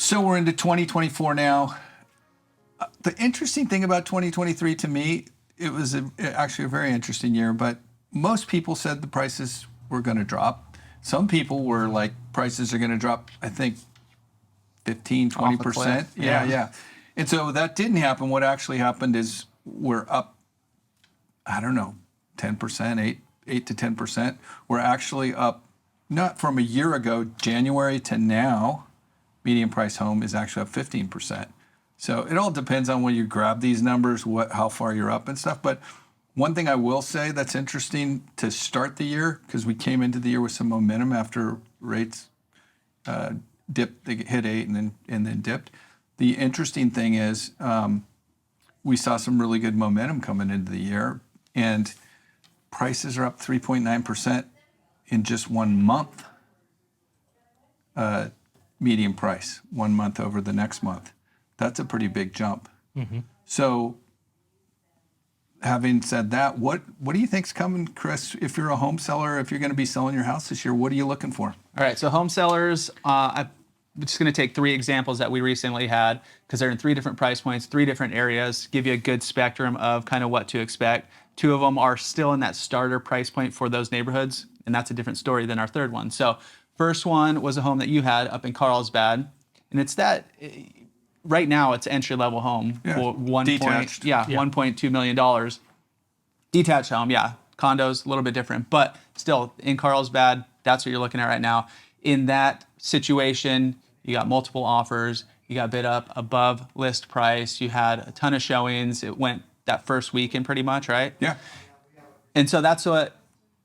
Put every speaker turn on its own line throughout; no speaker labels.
So we're into 2024 now. The interesting thing about 2023 to me, it was actually a very interesting year, but most people said the prices were going to drop. Some people were like, prices are going to drop, I think, 15, 20%. Yeah. And so that didn't happen. What actually happened is we're up, I don't know, 10%, 8 to 10%. We're actually up, not from a year ago, January to now, median price home is actually up 15%. So it all depends on when you grab these numbers, how far you're up and stuff. But one thing I will say that's interesting to start the year, because we came into the year with some momentum after rates dipped, they hit 8 and then dipped. The interesting thing is we saw some really good momentum coming into the year, and prices are up 3.9% in just 1 month. Median price, 1 month over the next month. That's a pretty big jump. Mm-hmm. So having said that, what do you think's coming, Chris? If you're a home seller, if you're going to be selling your house this year, what are you looking for?
All right, so home sellers, I'm just going to take 3 examples that we recently had, because they're in 3 different price points, 3 different areas, give you a good spectrum of kind of what to expect. 2 of them are still in that starter price point for those neighborhoods, and that's a different story than our third one. So first one was a home that you had up in Carlsbad, and it's that, right now it's entry-level home for $1.2 million. Detached home, condos, a little bit different, but still in Carlsbad, that's what you're looking at right now. In that situation, you got multiple offers, you got bid up above list price, you had a ton of showings, it went that first weekend pretty much, right?
Yeah.
And so that's what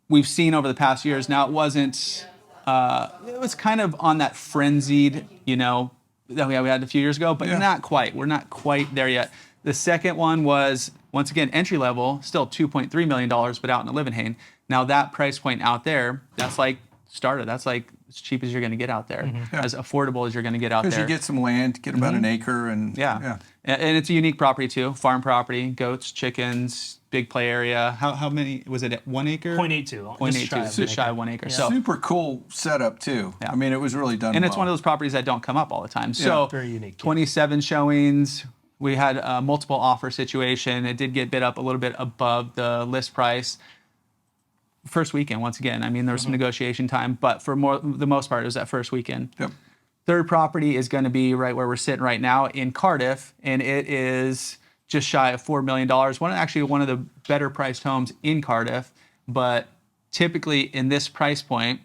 we've seen over the past years. Now it wasn't, it was kind of on that frenzied, that we had a few years ago, but not quite. We're not quite there yet. The second one was, once again, entry level, still $2.3 million, but out in Livenhain. Now that price point out there, that's like starter. That's like as cheap as you're going to get out there, as affordable as you're going to get out there.
Because you get some land, get about an acre, and
and it's a unique property too. Farm property, goats, chickens, big play area. How many was it? at 1 acre?
0.82.
0.82, just shy of 1 acre.
Yeah.
So
super cool setup too. Yeah. I mean, it was really done.
And it's one of those properties that don't come up all the time. So
very unique.
27 showings. We had a multiple offer situation. It did get bid up a little bit above the list price. First weekend, once again. I mean, there was some negotiation time, but for the most part, it was that first weekend.
Yep.
Third property is going to be right where we're sitting right now in Cardiff, and it is just shy of $4 million. One of the better priced homes in Cardiff, but typically in this price point,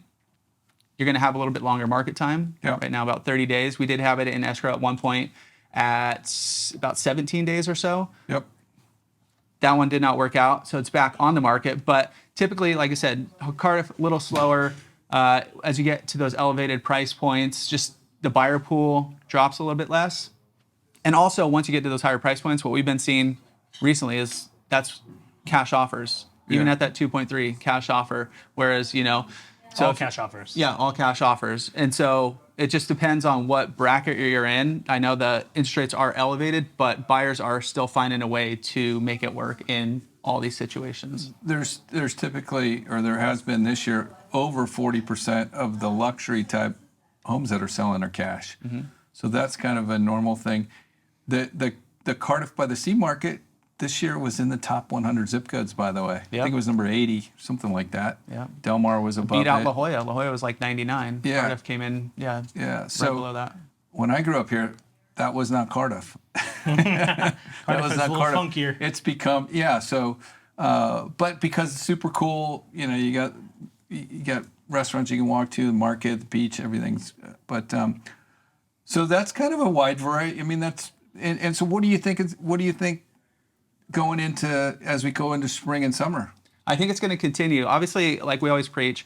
you're going to have a little bit longer market time.
Yep.
Right now, about 30 days. We did have it in escrow at one point at about 17 days or so.
Yep.
That one did not work out, so it's back on the market. But typically, like I said, Cardiff a little slower. As you get to those elevated price points, just the buyer pool drops a little bit less. And also, once you get to those higher price points, what we've been seeing recently is that's cash offers, even at that 2.3 cash offer. Whereas,
all cash offers.
Yeah, all cash offers. And so it just depends on what bracket you're in. I know the interest rates are elevated, but buyers are still finding a way to make it work in all these situations.
There's typically, or there has been this year, over 40% of the luxury type homes that are selling are cash. Mm-hmm. So that's kind of a normal thing. The Cardiff by the Sea market this year was in the top 100 zip codes, by the way.
Yep.
I think it was number 80, something like that.
Yeah.
Del Mar was above
Beat out
it.
La Jolla. La Jolla was like 99.
Yeah.
Cardiff came in,
Yeah.
right
So
below that.
when I grew up here, that was not Cardiff.
Cardiff is a little funkier.
It's become, so, but because it's super cool, you got restaurants you can walk to, the market, the beach, everything's, but, so that's kind of a wide variety. I mean, and so what do you think going into, as we go into spring and summer?
I think it's going to continue. Obviously, like we always preach,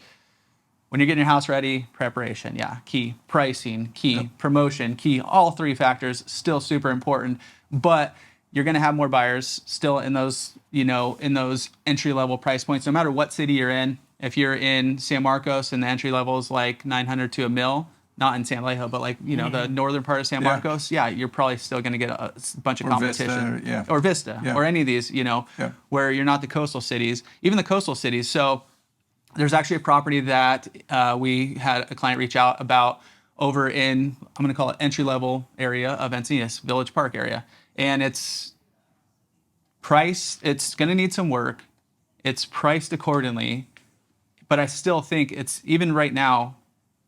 when you're getting your house ready, preparation, key. Pricing, key. Promotion, key. All 3 factors, still super important. But you're going to have more buyers still in those, in those entry-level price points, no matter what city you're in. If you're in San Marcos and the entry level is like 900 to $1 million, not in San Alejo, but like, the northern part of San Marcos, you're probably still going to get a bunch of competition.
Vista,
or Vista, or any of these, where you're not the coastal cities, even the coastal cities. So there's actually a property that we had a client reach out about over in, I'm going to call it entry level area of Encinitas, Village Park area. And it's priced, it's going to need some work. It's priced accordingly, but I still think it's, even right now,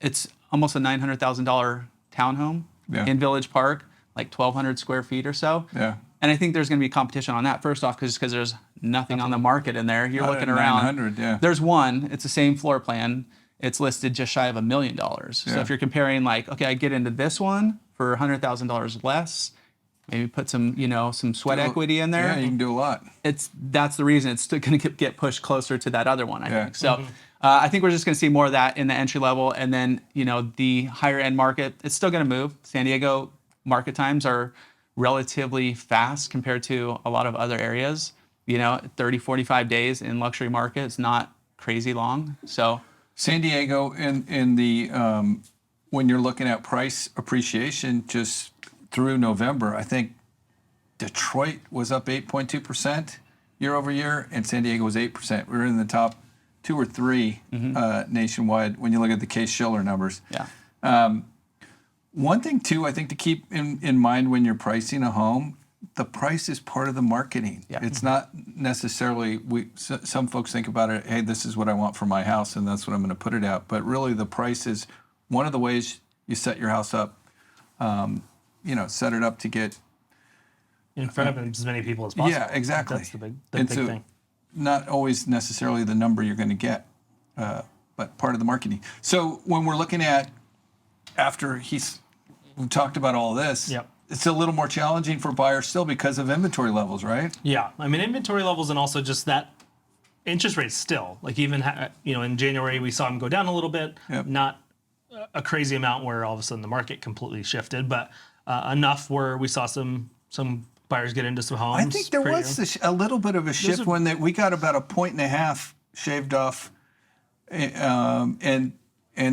it's almost a $900,000 townhome in Village Park, like 1,200 square feet or so.
Yeah.
And I think there's going to be competition on that. First off, because there's nothing on the market in there. You're looking around.
900, yeah.
There's one. It's the same floor plan. It's listed just shy of $1 million. So if you're comparing, like, okay, I get into this one for $100,000 less, maybe put some, some sweat equity in there.
Yeah, you can do a lot.
That's the reason it's going to get pushed closer to that other one, I think. So I think we're just going to see more of that in the entry level, and then the higher end market. It's still going to move. San Diego market times are relatively fast compared to a lot of other areas. 30, 45 days in luxury market. It's not crazy long. So
San Diego in the when you're looking at price appreciation just through November, I think Detroit was up 8.2% year over year, and San Diego was 8%. We were in the top 2 or 3 nationwide when you look at the Case-Shiller numbers.
Yeah.
One thing too, I think to keep in mind when you're pricing a home, the price is part of the marketing.
Yeah.
It's not necessarily, some folks think about it, hey, this is what I want for my house and that's what I'm going to put it at. But really the price is one of the ways you set your house up, set it up to get
in front of as many people as possible.
Yeah, exactly.
That's the big thing.
Not always necessarily the number you're going to get, but part of the marketing. So when we're looking at, after we talked about all this, it's a little more challenging for buyers still because of inventory levels, right?
Yeah, I mean inventory levels, and also just that interest rate still. Like even in January we saw them go down a little bit, not a crazy amount where all of a sudden the market completely shifted, but enough where we saw some buyers get into some homes.
I think there was a little bit of a shift when we got about 1.5 points shaved off, and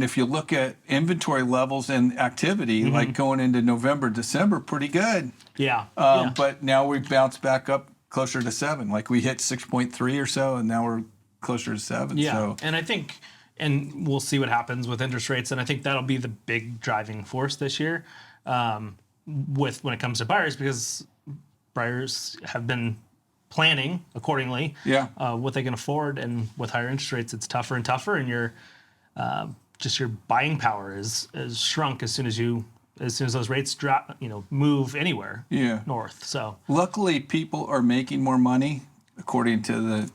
if you look at inventory levels and activity, like going into November, December, pretty good.
Yeah.
But now we've bounced back up closer to 7. Like we hit 6.3 or so, and now we're closer to 7.
Yeah.
So.
And I think, and we'll see what happens with interest rates, and I think that'll be the big driving force this year, when it comes to buyers, because buyers have been planning accordingly. What they can afford, and with higher interest rates, it's tougher and tougher, and your buying power is shrunk as soon as those rates drop, move anywhere north. So
luckily, people are making more money according to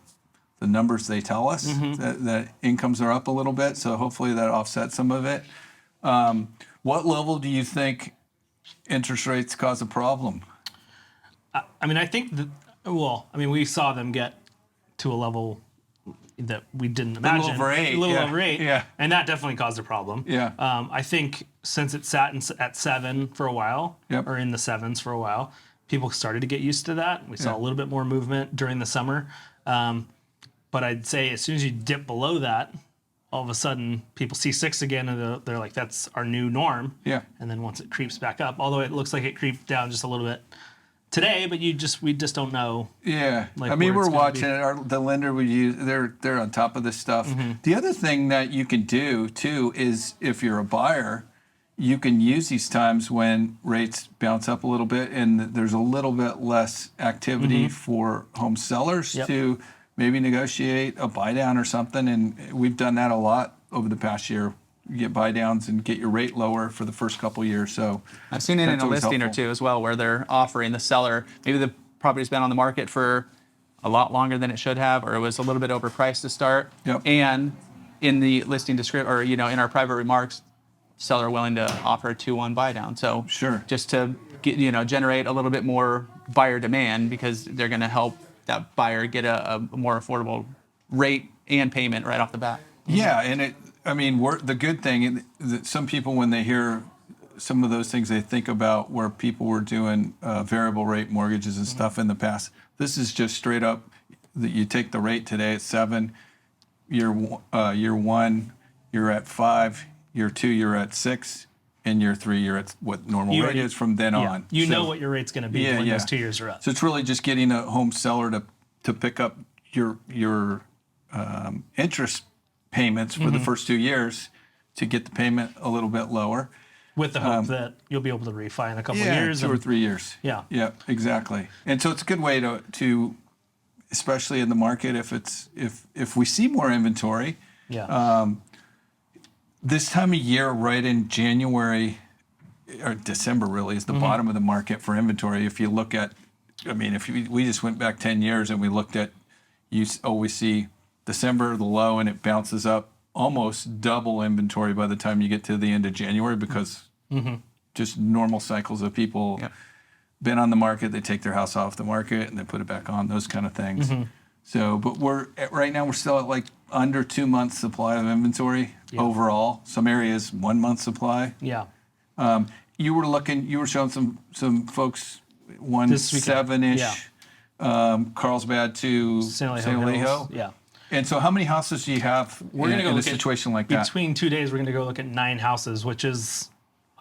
the numbers they tell us. That incomes are up a little bit, so hopefully that offsets some of it. What level do you think interest rates cause a problem?
I think we saw them get to a level that we didn't imagine.
A little over 8. Yeah.
And that definitely caused a problem.
Yeah.
I think since it sat at 7 for a while, or in the 7s for a while, people started to get used to that. We saw a little bit more movement during the summer. But I'd say as soon as you dip below that, all of a sudden people see 6 again, and they're like, that's our new norm.
Yeah.
And then once it creeps back up, although it looks like it creeped down just a little bit today, but we just don't know.
Yeah, we're watching it. The lender we use, they're on top of this stuff. The other thing that you can do too is, if you're a buyer, you can use these times when rates bounce up a little bit and there's a little bit less activity for home sellers to maybe negotiate a buy down or something. And we've done that a lot over the past year. You get buy downs and get your rate lower for the first couple of years. So
I've seen it in a listing or two as well, where they're offering the seller, maybe the property's been on the market for a lot longer than it should have, or it was a little bit overpriced to start. And in the listing description, or in our private remarks, seller willing to offer a 2-1 buy down. So just to get, generate a little bit more buyer demand, because they're going to help that buyer get a more affordable rate and payment right off the bat.
Yeah, and the good thing, some people, when they hear some of those things, they think about where people were doing variable rate mortgages and stuff in the past. This is just straight up that you take the rate today at 7, year 1, you're at 5, year 2, you're at 6, and year 3, you're at what normal rate is from then on.
You know what your rate's going to be when those 2 years are up.
So it's really just getting a home seller to pick up your interest payments for the first 2 years to get the payment a little bit lower.
with the hope that you'll be able to refi in a couple of
Yeah,
years.
2 or 3 years.
Yeah.
Yeah, exactly. And so it's a good way to especially in the market if we see more inventory.
Yeah.
This time of year, right in January or December, really is the bottom of the market for inventory. If you look at, I mean, if we just went back 10 years and we looked at, you always see December the low and it bounces up almost double inventory by the time you get to the end of January because just normal cycles of people been on the market, they take their house off the market and they put it back on, those kind of things. So, but right now we're still at like under 2 months supply of inventory overall. Some areas 1 month supply.
Yeah.
You were showing some folks
This weekend.
1.7-ish Carlsbad to San Alejo.
Hills. Yeah.
And so how many houses do you have in a situation like that?
Between 2 days, we're going to go look at 9 houses, which is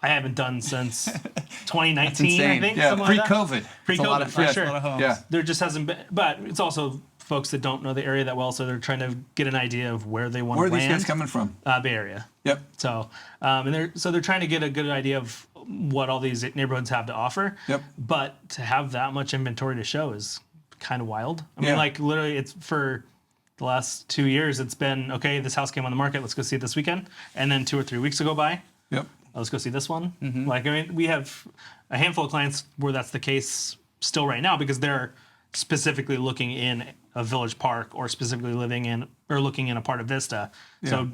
I haven't done since 2019, I think.
Yeah,
something like that.
pre-COVID.
Pre-COVID, for sure.
A lot of homes.
Yeah.
There just hasn't been, but it's also folks that don't know the area that well, so they're trying to get an idea of where they want to
Where are
land.
these guys coming from?
Bay Area.
Yep.
So, they're trying to get a good idea of what all these neighborhoods have to offer.
Yep.
But to have that much inventory to show is kind of wild. I mean,
Yeah.
like literally, it's for the last 2 years. It's been okay. This house came on the market. Let's go see it this weekend. And then 2 or 3 weeks go by.
Yep.
Let's go see this one. Like, I mean, we have a handful of clients where that's the case still right now because they're specifically looking in a village park or specifically living in or looking in a part of Vista. So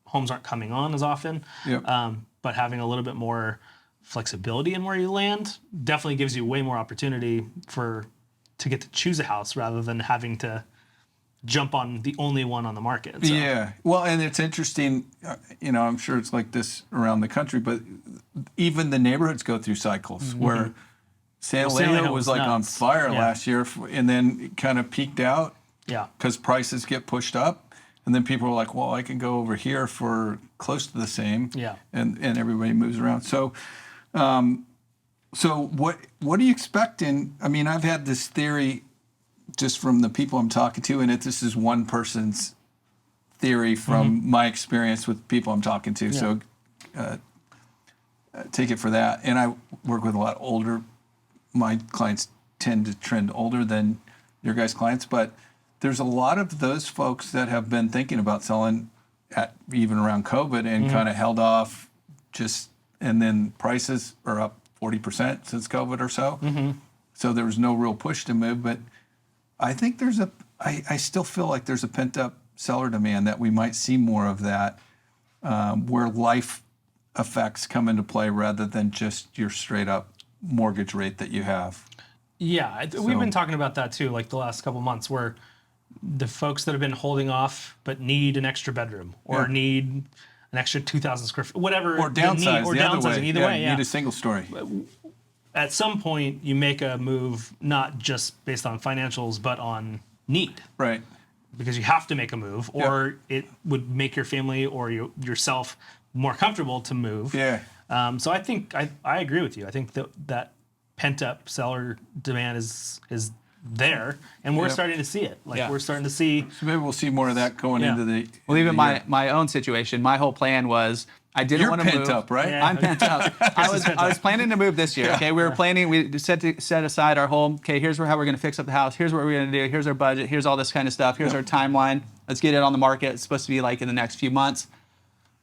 homes aren't coming on as often.
Yep.
But having a little bit more flexibility in where you land definitely gives you way more opportunity to get to choose a house rather than having to jump on the only one on the market. So.
Yeah. Well, and it's interesting, I'm sure it's like this around the country, but even the neighborhoods go through cycles where San Alejo was like on fire last year and then it kind of peaked out because prices get pushed up. And then people are like, well, I can go over here for close to the same.
Yeah.
And everybody moves around. So what do you expect I mean, I've had this theory just from the people I'm talking to, and this is one person's theory from my experience with people I'm talking to. So take it for that. And I work with a lot older. My clients tend to trend older than your guys' clients, but there's a lot of those folks that have been thinking about selling at even around COVID and kind of held off and then prices are up 40% since COVID or so. So there was no real push to move, but I think I still feel like there's a pent up seller demand that we might see more of that where life effects come into play rather than just your straight up mortgage rate that you have.
Yeah, we've been talking about that too, like the last couple months, where the folks that have been holding off but need an extra bedroom or need an extra 2,000 square feet, whatever,
or downsize
or
the other way.
Either way,
need a single story.
At some point, you make a move not just based on financials, but on need.
Right.
Because you have to make a move, or it would make your family or yourself more comfortable to move.
Yeah.
So I think I agree with you. I think that pent up seller demand is there, and we're starting to see it. Like we're starting to see.
So maybe we'll see more of that going into the.
Well, even my own situation, my whole plan was I didn't want to move.
You're pent up, right?
Yeah.
I'm pent up. I was planning to move this year. Okay, we were planning. We set aside our home. Okay, here's how we're going to fix up the house. Here's what we're going to do. Here's our budget. Here's all this kind of stuff. Here's our timeline. Let's get it on the market. It's supposed to be like in the next few months.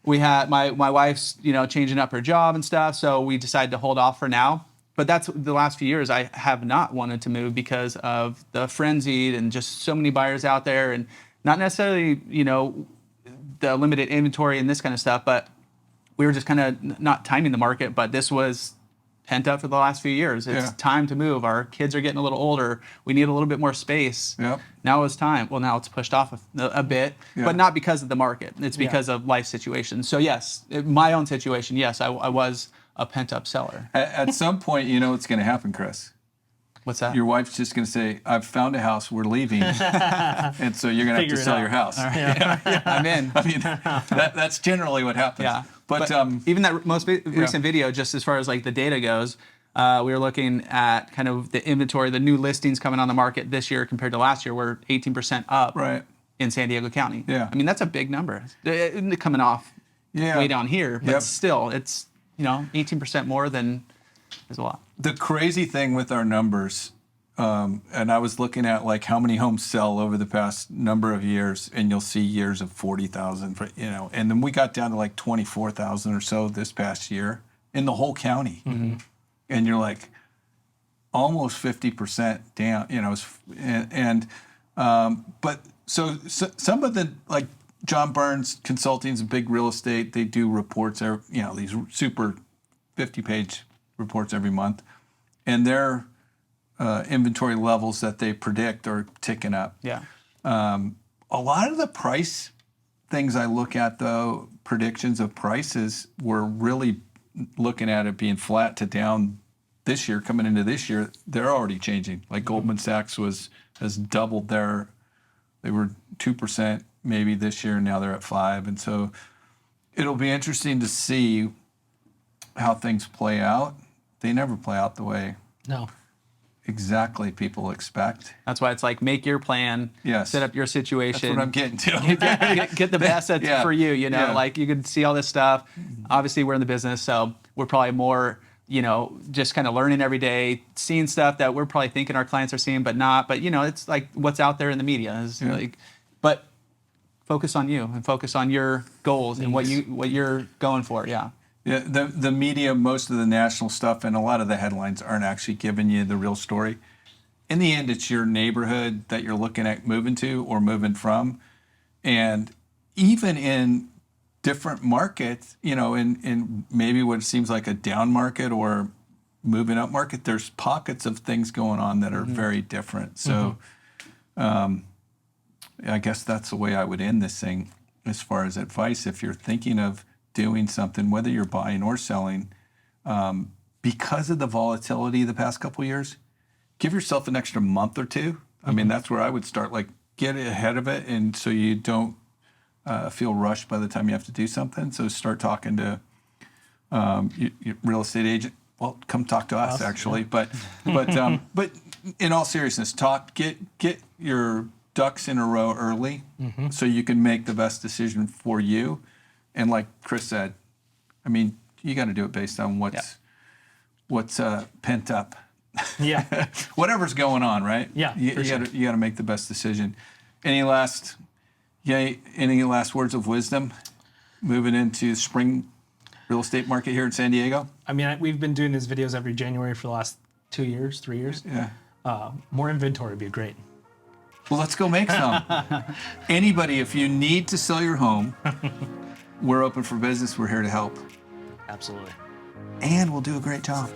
We had my wife's changing up her job and stuff, so we decided to hold off for now. But that's the last few years I have not wanted to move because of the frenzied and just so many buyers out there, and not necessarily the limited inventory and this kind of stuff, but we were just kind of not timing the market. But this was pent up for the last few years. It's time to move. Our kids are getting a little older. We need a little bit more space.
Yep.
Now it's time. Well, now it's pushed off a bit, but not because of the market. It's because of life situations. So yes, my own situation, yes, I was a pent-up seller.
At some point, what's going to happen, Chris.
What's that?
Your wife's just going to say, "I've found a house. We're leaving," and so you're going to have to sell your house.
I'm in.
I mean, that's generally what happens.
Yeah.
But
even that most recent video, just as far as like the data goes, we were looking at kind of the inventory, the new listings coming on the market this year compared to last year. We're 18% up in San Diego County.
Yeah.
I mean, that's a big number. Coming off way down here, but still, it's 18% more than is a lot.
The crazy thing with our numbers, and I was looking at like how many homes sell over the past number of years, and you'll see years of 40,000, and then we got down to like 24,000 or so this past year in the whole county, and you're like almost 50% down, but so some of the like John Burns Consulting's big real estate, they do reports, these super 50-page reports every month, and their inventory levels that they predict are ticking up.
Yeah.
A lot of the price things I look at, though, predictions of prices, were really looking at it being flat to down this year. Coming into this year, they're already changing. Like Goldman Sachs has doubled they were 2% maybe this year, and now they're at 5%. And so it'll be interesting to see how things play out. They never play out the way exactly people expect.
That's why it's like, make your plan,
Yes.
set up your situation.
That's what I'm getting to.
get the best that's for you,
Yeah.
like you can see all this stuff. Obviously we're in the business, so we're probably more, just kind of learning every day, seeing stuff that we're probably thinking our clients are seeing, but not. But it's like what's out there in the media is but focus on you and focus on your goals and what you're going for. Yeah.
Yeah, the media, most of the national stuff and a lot of the headlines aren't actually giving you the real story. In the end, it's your neighborhood that you're looking at moving to or moving from. And even in different markets, in maybe what seems like a down market or moving up market, there's pockets of things going on that are very different. So I guess that's the way I would end this thing as far as advice. If you're thinking of doing something, whether you're buying or selling, because of the volatility the past couple of years, give yourself an extra month or two. I mean, that's where I would start, like get ahead of it, and so you don't feel rushed by the time you have to do something. So start talking to your real estate agent. Well, come talk to us actually, but in all seriousness, get your ducks in a row early, so you can make the best decision for you. And like Chris said, I mean, you got to do it based on what's pent up.
Yeah.
Whatever's going on, right?
Yeah,
You got to make the best decision. Any last words of wisdom moving into spring real estate market here in San Diego?
I mean, we've been doing these videos every January for the last 2 years, 3 years.
Yeah.
More inventory would be great.
Well, let's go make some. Anybody, if you need to sell your home, we're open for business. We're here to help.
Absolutely.
And we'll do a great job.